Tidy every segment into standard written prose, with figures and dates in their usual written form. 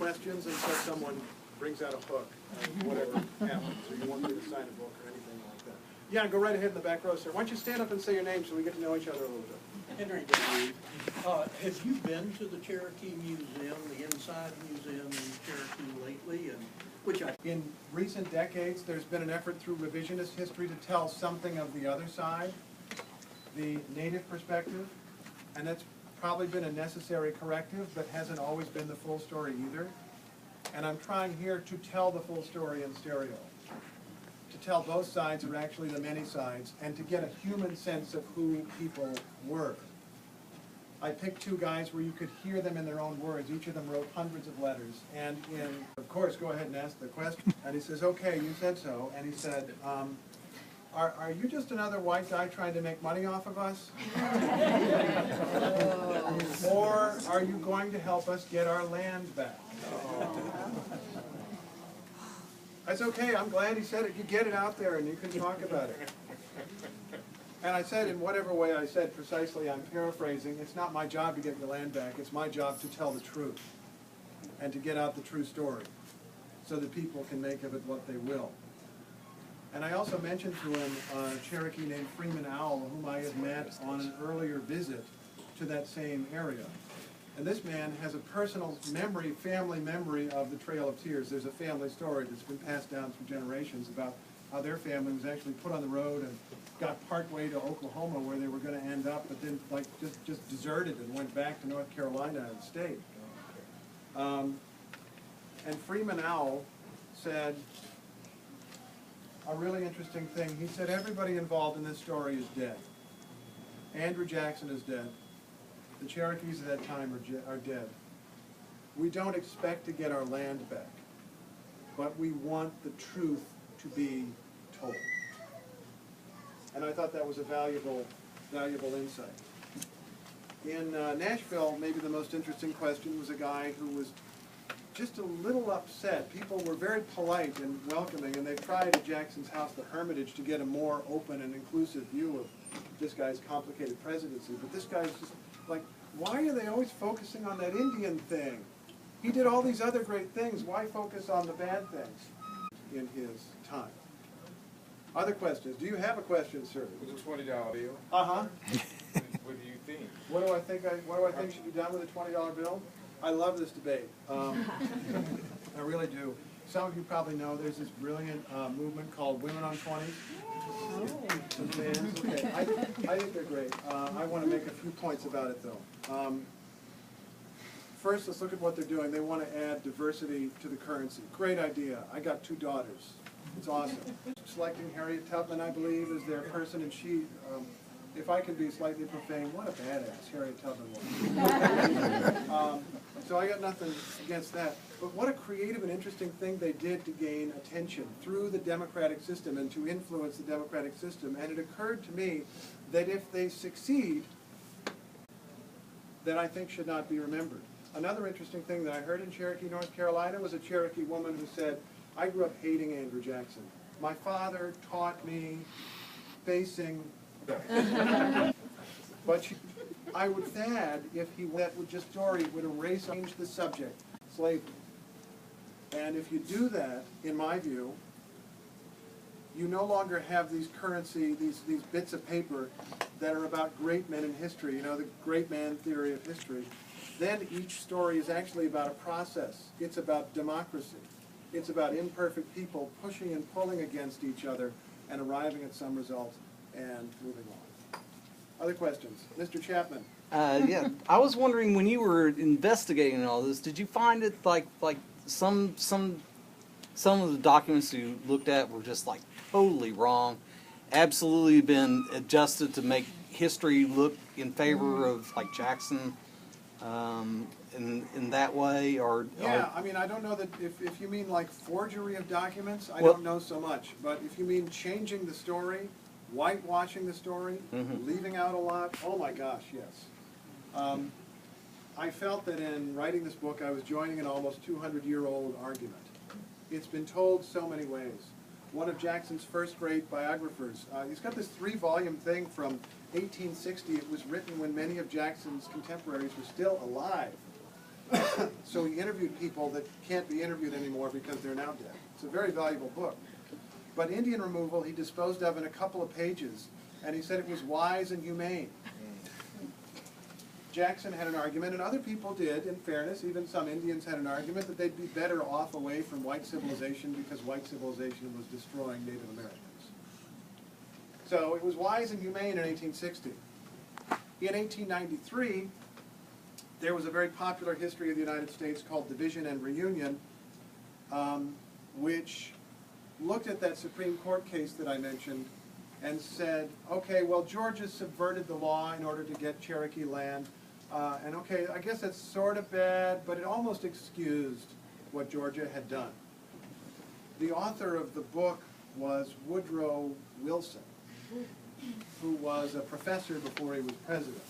questions until someone brings out a hook, whatever happens, or you want me to sign a book or anything like that. Yeah, go right ahead in the back row, sir. Why don't you stand up and say your name so we get to know each other a little bit. Henry W. Have you been to the Cherokee Museum, the inside museum in Cherokee lately? In recent decades, there's been an effort through revisionist history to tell something of the other side, the native perspective, and that's probably been a necessary corrective, but hasn't always been the full story either. And I'm trying here to tell the full story in stereo, to tell both sides, or actually the many sides, and to get a human sense of who people were. I picked two guys where you could hear them in their own words. Each of them wrote hundreds of letters. And of course, go ahead and ask the question. And he says, okay, you said so. And he said, are you just another white guy trying to make money off of us? Or are you going to help us get our land back? That's okay, I'm glad he said it. You get it out there and you can talk about it. And I said, in whatever way I said precisely, I'm paraphrasing, it's not my job to get your land back, it's my job to tell the truth and to get out the true story so that people can make of it what they will. And I also mentioned to him a Cherokee named Freeman Owl, whom I had met on an earlier visit to that same area. And this man has a personal memory, family memory of the Trail of Tears. There's a family story that's been passed down through generations about how their family was actually put on the road and got partway to Oklahoma where they were going to end up, but then like just deserted and went back to North Carolina and stayed. And Freeman Owl said a really interesting thing. He said, everybody involved in this story is dead. Andrew Jackson is dead. The Cherokees at that time are dead. We don't expect to get our land back, but we want the truth to be told. And I thought that was a valuable insight. In Nashville, maybe the most interesting question was a guy who was just a little upset. People were very polite and welcoming, and they tried at Jackson's house, the Hermitage, to get a more open and inclusive view of this guy's complicated presidency. But this guy's just like, why are they always focusing on that Indian thing? He did all these other great things. Why focus on the bad things in his time? Other questions? Do you have a question, sir? With a $20 bill? Uh-huh. What do you think? What do I think should be done with a $20 bill? I love this debate. I really do. Some of you probably know there's this brilliant movement called Women on 20s. Okay. I think they're great. I want to make a few points about it, though. First, let's look at what they're doing. They want to add diversity to the currency. Great idea. I got 2 daughters. It's awesome. Selecting Harriet Tubman, I believe, is their person, and she, if I can be slightly profane, what a badass Harriet Tubman was. So I got nothing against that. But what a creative and interesting thing they did to gain attention through the democratic system and to influence the democratic system. And it occurred to me that if they succeed, that I think should not be remembered. Another interesting thing that I heard in Cherokee, North Carolina, was a Cherokee woman who said, I grew up hating Andrew Jackson. My father taught me facing... But I would add, if he went with just story, it would erase, change the subject, slavery. And if you do that, in my view, you no longer have these currency, these bits of paper that are about great men in history, you know, the great man theory of history. Then each story is actually about a process. It's about democracy. It's about imperfect people pushing and pulling against each other and arriving at some result and moving on. Other questions? Mr. Chapman. Yeah, I was wondering, when you were investigating all this, did you find it like some of the documents you looked at were just like totally wrong, absolutely been adjusted to make history look in favor of like Jackson in that way, or? Yeah, I mean, I don't know that if you mean like forgery of documents, I don't know so much. But if you mean changing the story, whitewashing the story, leaving out a lot, oh my gosh, yes. I felt that in writing this book, I was joining an almost 200-year-old argument. It's been told so many ways. One of Jackson's first great biographers, he's got this 3-volume thing from 1860. It was written when many of Jackson's contemporaries were still alive. So he interviewed people that can't be interviewed anymore because they're now dead. It's a very valuable book. But Indian removal he disposed of in a couple of pages, and he said it was wise and humane. Jackson had an argument, and other people did, in fairness. Even some Indians had an argument that they'd be better off away from white civilization because white civilization was destroying Native Americans. So it was wise and humane in 1860. In 1893, there was a very popular history of the United States called Division and Reunion, which looked at that Supreme Court case that I mentioned and said, okay, well, Georgia subverted the law in order to get Cherokee land, and okay, I guess that's sort of bad, but it almost excused what Georgia had done. The author of the book was Woodrow Wilson, who was a professor before he was president.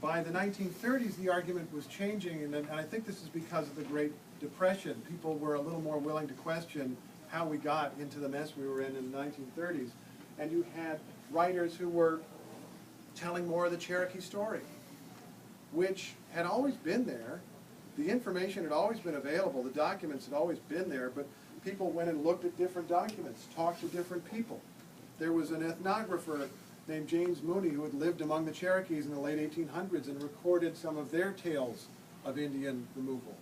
By the 1930s, the argument was changing, and I think this is because of the Great Depression. People were a little more willing to question how we got into the mess we were in the 1930s. And you had writers who were telling more of the Cherokee story, which had always been there. The information had always been available. The documents had always been there, but people went and looked at different documents, talked to different people. There was an ethnographer named James Mooney who had lived among the Cherokees in the late 1800s and recorded some of their tales of Indian removal.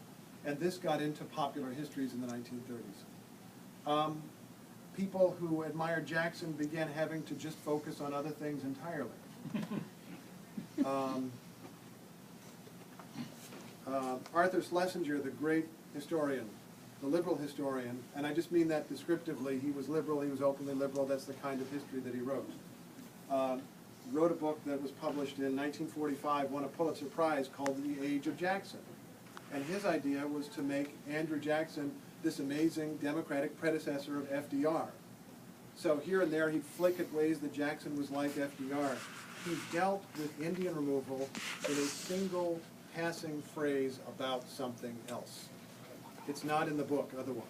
And this got into popular histories in the 1930s. People who admired Jackson began having to just focus on other things entirely. Arthur Schlesinger, the great historian, the liberal historian, and I just mean that descriptively, he was liberal, he was openly liberal, that's the kind of history that he wrote. Wrote a book that was published in 1945, won a Pulitzer Prize called The Age of Jackson. And his idea was to make Andrew Jackson this amazing Democratic predecessor of FDR. So here and there he'd flick at ways that Jackson was like FDR. He dealt with Indian removal in a single passing phrase about something else. It's not in the book otherwise.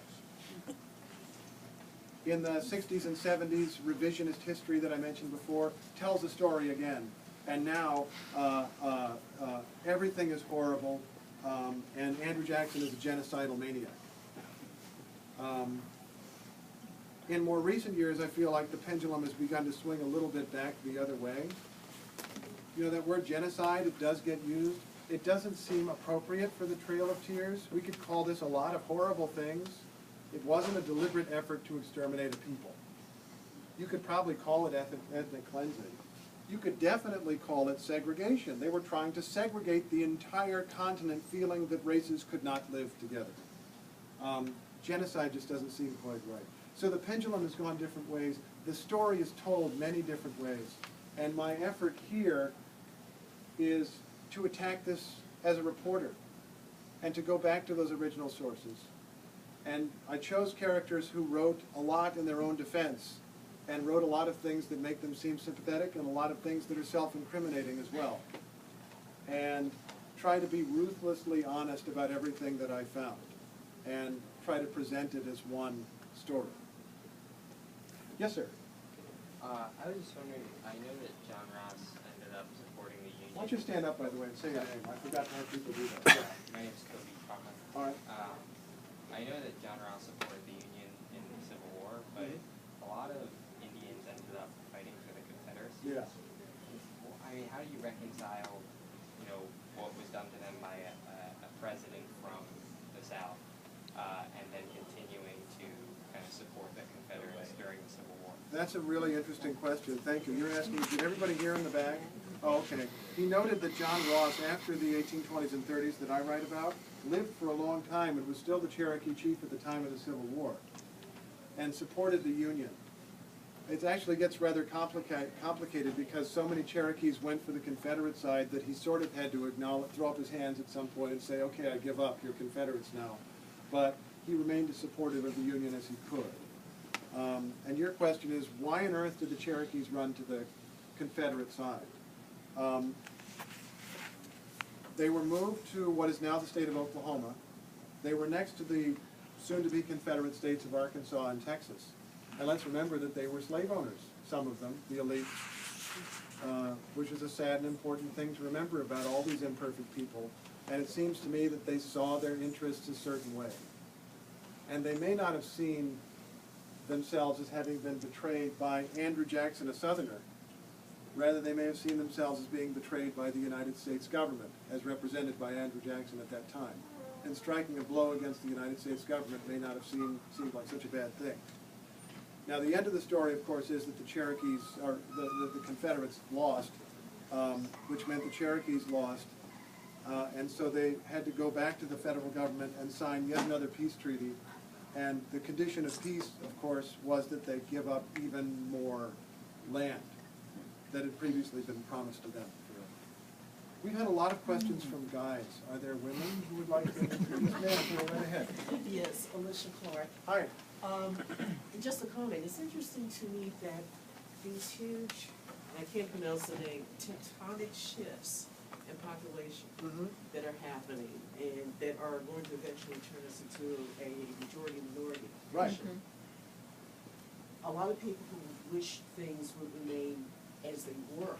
In the 60s and 70s, revisionist history that I mentioned before tells the story again. And now everything is horrible, and Andrew Jackson is a genocidal maniac. In more recent years, I feel like the pendulum has begun to swing a little bit back the other way. You know, that word genocide, it does get used. It doesn't seem appropriate for the Trail of Tears. We could call this a lot of horrible things. It wasn't a deliberate effort to exterminate a people. You could probably call it ethnic cleansing. You could definitely call it segregation. They were trying to segregate the entire continent, feeling that races could not live together. Genocide just doesn't seem quite right. So the pendulum has gone different ways. The story is told many different ways. And my effort here is to attack this as a reporter and to go back to those original sources. And I chose characters who wrote a lot in their own defense and wrote a lot of things that make them seem sympathetic and a lot of things that are self-incriminating as well. And try to be ruthlessly honest about everything that I found and try to present it as one story. Yes, sir? I was just wondering, I know that John Ross ended up supporting the union. Why don't you stand up, by the way, and say your name? I forgot to have people do that. My name's Toby Crawford. All right. I know that John Ross supported the Union in the Civil War, but a lot of Indians ended up fighting for the Confederacy. Yeah. I mean, how do you reconcile, you know, what was done to them by a president from the South, and then continuing to kind of support the Confederates during the Civil War? That's a really interesting question. Thank you. You're asking, did everybody hear in the back? Oh, okay. He noted that John Ross, after the 1820s and 30s that I write about, lived for a long time and was still the Cherokee chief at the time of the Civil War and supported the Union. It actually gets rather complicated because so many Cherokees went for the Confederate side that he sort of had to throw up his hands at some point and say, okay, I give up, you're Confederates now. But he remained as supportive of the Union as he could. And your question is, why on earth did the Cherokees run to the Confederate side? They were moved to what is now the state of Oklahoma. They were next to the soon-to-be Confederate states of Arkansas and Texas. And let's remember that they were slave owners, some of them, the elite, which is a sad and important thing to remember about all these imperfect people. And it seems to me that they saw their interests a certain way. And they may not have seen themselves as having been betrayed by Andrew Jackson, a Southerner. Rather, they may have seen themselves as being betrayed by the United States government, as represented by Andrew Jackson at that time. And striking a blow against the United States government may not have seemed like such a bad thing. Now, the end of the story, of course, is that the Cherokees, or the Confederates lost, which meant the Cherokees lost, and so they had to go back to the federal government and sign yet another peace treaty. And the condition of peace, of course, was that they give up even more land that had previously been promised to them. We've had a lot of questions from guys. Are there women who would like to? Yes, ma'am, go right ahead. Yes, Alicia Clark. Hi. Just a comment. It's interesting to me that these huge, I can't pronounce the name, tectonic shifts in population that are happening and that are going to eventually turn us into a majority-minority Right. nation. A lot of people who wish things would remain as they were.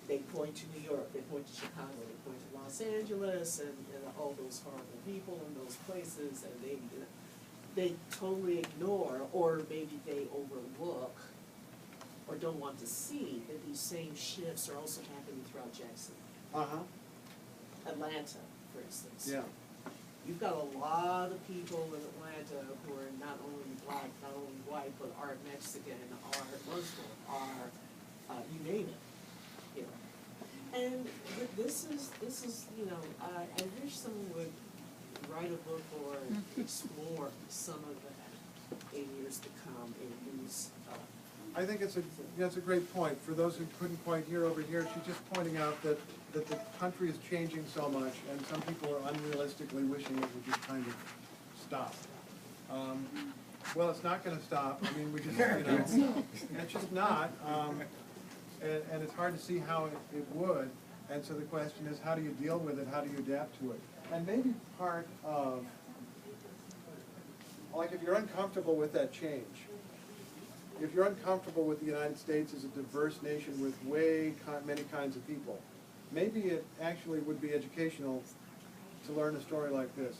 They point to New York, they point to Chicago, they point to Los Angeles, and all those horrible people in those places, and they totally ignore, or maybe they overlook, or don't want to see that these same shifts are also happening throughout Jackson. Atlanta, for instance. Yeah. You've got a lot of people in Atlanta who are not only black, not only white, but are Mexican, are Muslim, are you name it. You know. And this is you know, I wish someone would write a book or explore some of that in years to come in these. I think that's a great point. For those who couldn't quite hear over here, she's just pointing out that the country is changing so much, and some people are unrealistically wishing it would just kind of stop. Well, it's not going to stop. I mean, we just, you know, it's just not. And it's hard to see how it would. And so the question is, how do you deal with it? How do you adapt to it? And maybe part of, like, if you're uncomfortable with that change, if you're uncomfortable with the United States as a diverse nation with many kinds of people, maybe it actually would be educational to learn a story like this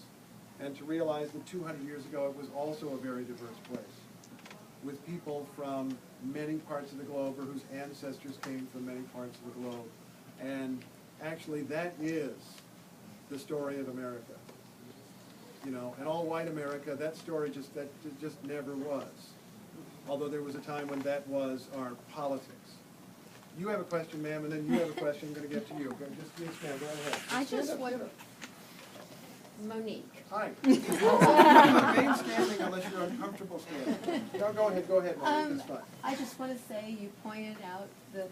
and to realize that 200 years ago it was also a very diverse place with people from many parts of the globe or whose ancestors came from many parts of the globe. And actually that is the story of America. You know, and all white America, that story just never was. Although there was a time when that was our politics. You have a question, ma'am, and then you have a question. I'm going to get to you. Yes, ma'am, go ahead. I just want, Monique. Hi. Remain standing unless you're uncomfortable standing. No, go ahead, Monique, it's fine. I just want to say you pointed out that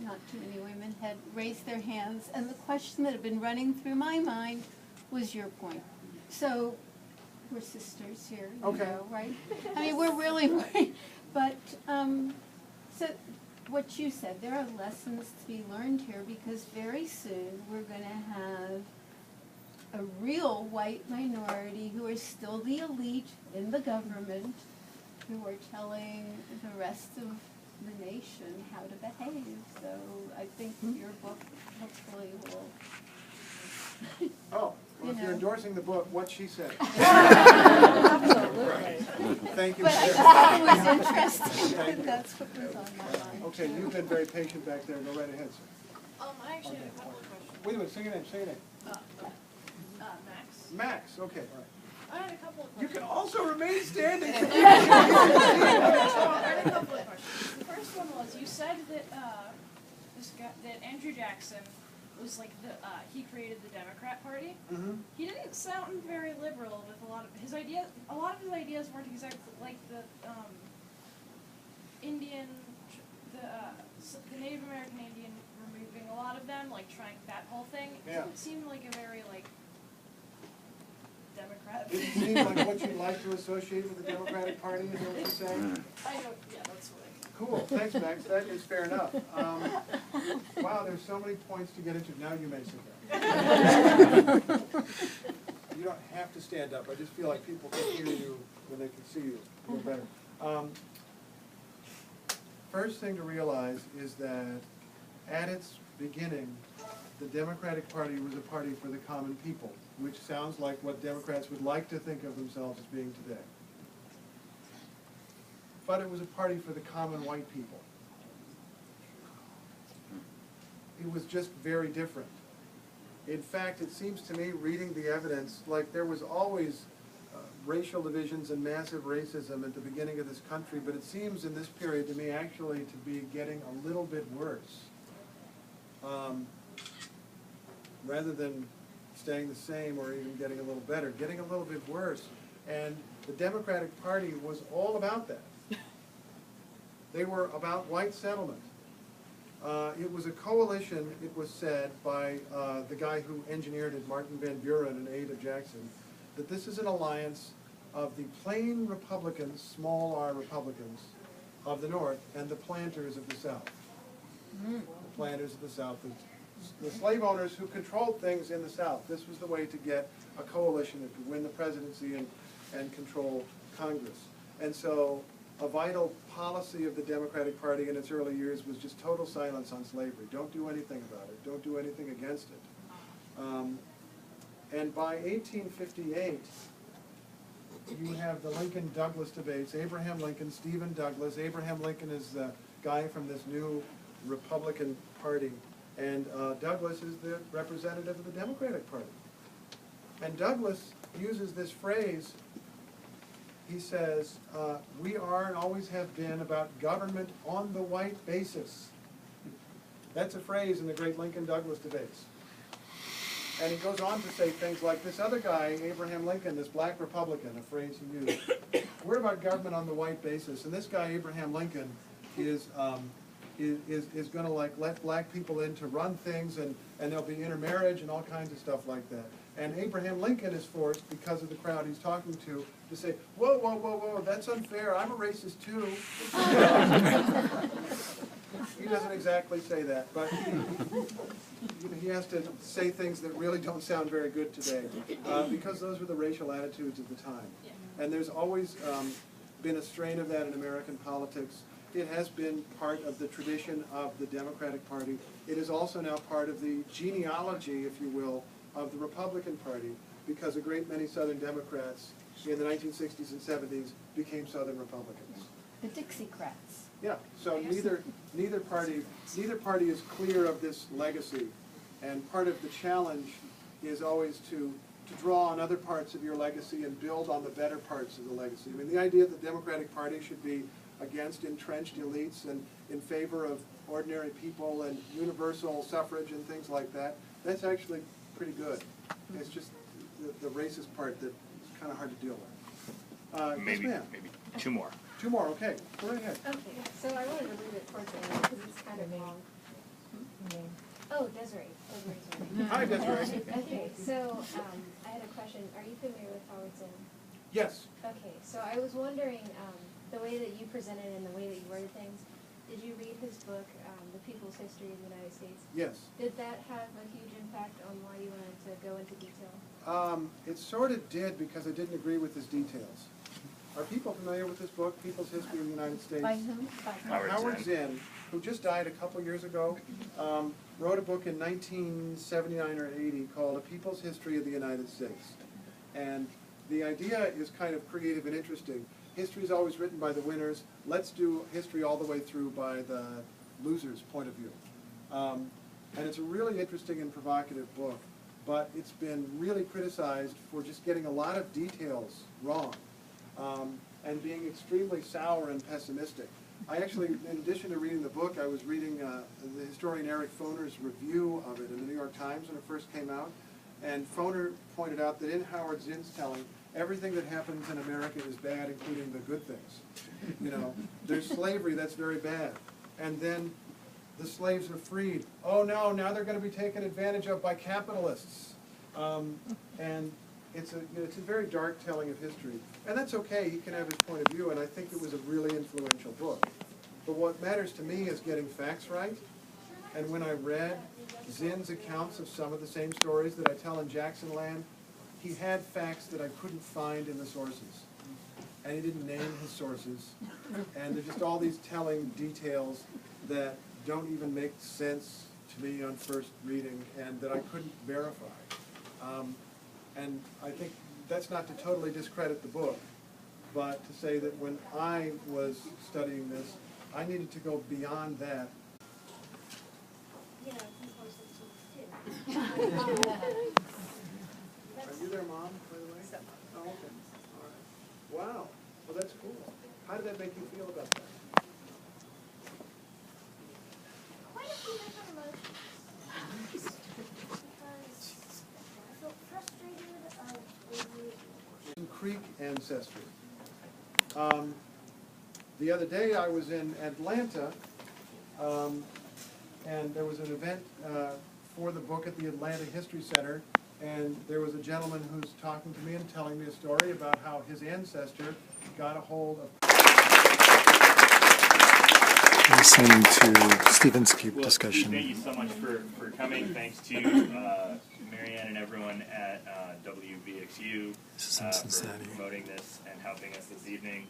not too many women had raised their hands, and the question that had been running through my mind was your point. So, we're sisters here, you know, right? I mean, we're really, but, so what you said, there are lessons to be learned here because very soon we're going to have a real white minority who are still the elite in the government, who are telling the rest of the nation how to behave. So I think your book hopefully will. Oh, well, if you're endorsing the book, what she said. Absolutely. Thank you. But I just thought it was interesting, and that's what was on my mind. Okay, you've been very patient back there. Go right ahead, sir. I actually had a couple of questions. Wait a minute, say your name, Max. Max, okay, all right. I had a couple of You questions. can also remain standing. I had a couple of questions. The first one was, you said that this guy, that Andrew Jackson was like he created the Democrat Party. He didn't sound very liberal with a lot of his ideas. A lot of his ideas weren't exactly like the Indian, the Native American Indian, removing a lot of them, like trying that whole thing. Yeah. It seemed like a very like Democrat. Did it seem like what you'd like to associate with the Democratic Party, is what you're saying? I don't. Yeah, that's what. Cool, thanks, Max, that is fair enough. Wow, there's so many points to get into. Now you may sit down. You don't have to stand up. I just feel like people can hear you when they can see you a little better. First thing to realize is that at its beginning, the Democratic Party was a party for the common people, which sounds like what Democrats would like to think of themselves as being today. But it was a party for the common white people. It was just very different. In fact, it seems to me, reading the evidence, like there was always racial divisions and massive racism at the beginning of this country, but it seems in this period to me actually to be getting a little bit worse. Rather than staying the same or even getting a little better, getting a little bit worse. And the Democratic Party was all about that. They were about white settlement. It was a coalition, it was said by the guy who engineered it, Martin Van Buren, an aide of Jackson, that this is an alliance of the plain Republicans, small r Republicans, of the North and the planters of the South. The planters of the South, the slave owners who controlled things in the South. This was the way to get a coalition that could win the presidency and control Congress. And so a vital policy of the Democratic Party in its early years was just total silence on slavery. Don't do anything about it. Don't do anything against it. And by 1858, you have the Lincoln-Douglas debates. Abraham Lincoln, Stephen Douglas. Abraham Lincoln is the guy from this new Republican Party, and Douglas is the representative of the Democratic Party. And Douglas uses this phrase. He says, we are and always have been about government on the white basis. That's a phrase in the great Lincoln-Douglas debates. And he goes on to say things like this other guy, Abraham Lincoln, this black Republican, a phrase he used. We're about government on the white basis. And this guy, Abraham Lincoln, is going to like let black people in to run things, and there'll be intermarriage and all kinds of stuff like that. And Abraham Lincoln is forced, because of the crowd he's talking to say, whoa, whoa, whoa, whoa, that's unfair, I'm a racist too. He doesn't exactly say that, but he has to say things that really don't sound very good today, because those were the racial attitudes of the time. And there's always been a strain of that in American politics. It has been part of the tradition of the Democratic Party. It is also now part of the genealogy, if you will, of the Republican Party, because a great many Southern Democrats in the 1960s and 70s became Southern Republicans. The Dixiecrats. Yeah, so neither party is clear of this legacy, and part of the challenge is always to draw on other parts of your legacy and build on the better parts of the legacy. I mean, the idea that the Democratic Party should be against entrenched elites and in favor of ordinary people and universal suffrage and things like that, that's actually pretty good. It's just the racist part that is kind of hard to deal with. Maybe yes, two more. Two more, okay. Go right ahead. Okay, so I wanted to read it towards the end because it's kind of long. Oh, Desiree. Hi, Desiree. Okay, so I had a question. Are you familiar with Howard Zinn? Yes. Okay, so I was wondering, the way that you presented and the way that you worded things, did you read his book, The People's History of the United States? Yes. Did that have a huge impact on why you wanted to go into detail? It sort of did, because I didn't agree with his details. Are people familiar with this book, People's History of the United States? By whom? Howard Zinn, who just died a couple years ago, wrote a book in 1979 or 80 called A People's History of the United States. And the idea is kind of creative and interesting. History is always written by the winners. Let's do history all the way through by the loser's point of view. And it's a really interesting and provocative book, but it's been really criticized for just getting a lot of details wrong. And being extremely sour and pessimistic. I actually, in addition to reading the book, I was reading the historian Eric Foner's review of it in the New York Times when it first came out. And Foner pointed out that in Howard Zinn's telling, everything that happens in America is bad, including the good things. You know, there's slavery, that's very bad. And then the slaves are freed. Oh no, now they're going to be taken advantage of by capitalists. And it's a very dark telling of history. And that's okay, he can have his point of view, and I think it was a really influential book. But what matters to me is getting facts right. And when I read Zinn's accounts of some of the same stories that I tell in Jacksonland, he had facts that I couldn't find in the sources. And he didn't name his sources. And there's just all these telling details that don't even make sense to me on first reading and that I couldn't verify. And I think that's not to totally discredit the book, but to say that when I was studying this, I needed to go beyond that. Yeah, he's more sensitive too. Are you their mom, by the way? Oh, okay. All right. Wow. Well, that's cool. How did that make you feel about that? Quite a few different emotions. Because I felt frustrated with Creek ancestry. The other day I was in Atlanta, and there was an event for the book at the Atlanta History Center, and there was a gentleman who's talking to me and telling me a story about how his ancestor got a hold of... Listening to Steve Inskeep discussion. Thank you so much for coming. Thanks to Marianne and everyone at WVXU for promoting this and helping us this evening,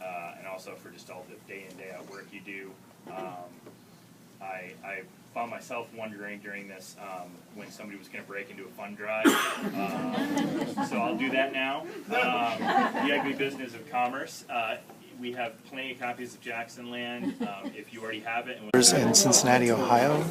and also for just all the day in, day out work you do. I found myself wondering during this when somebody was going to break into a fund drive. So I'll do that now. The ugly business of commerce. We have plenty of copies of Jackson Land if you already have it. In Cincinnati, Ohio.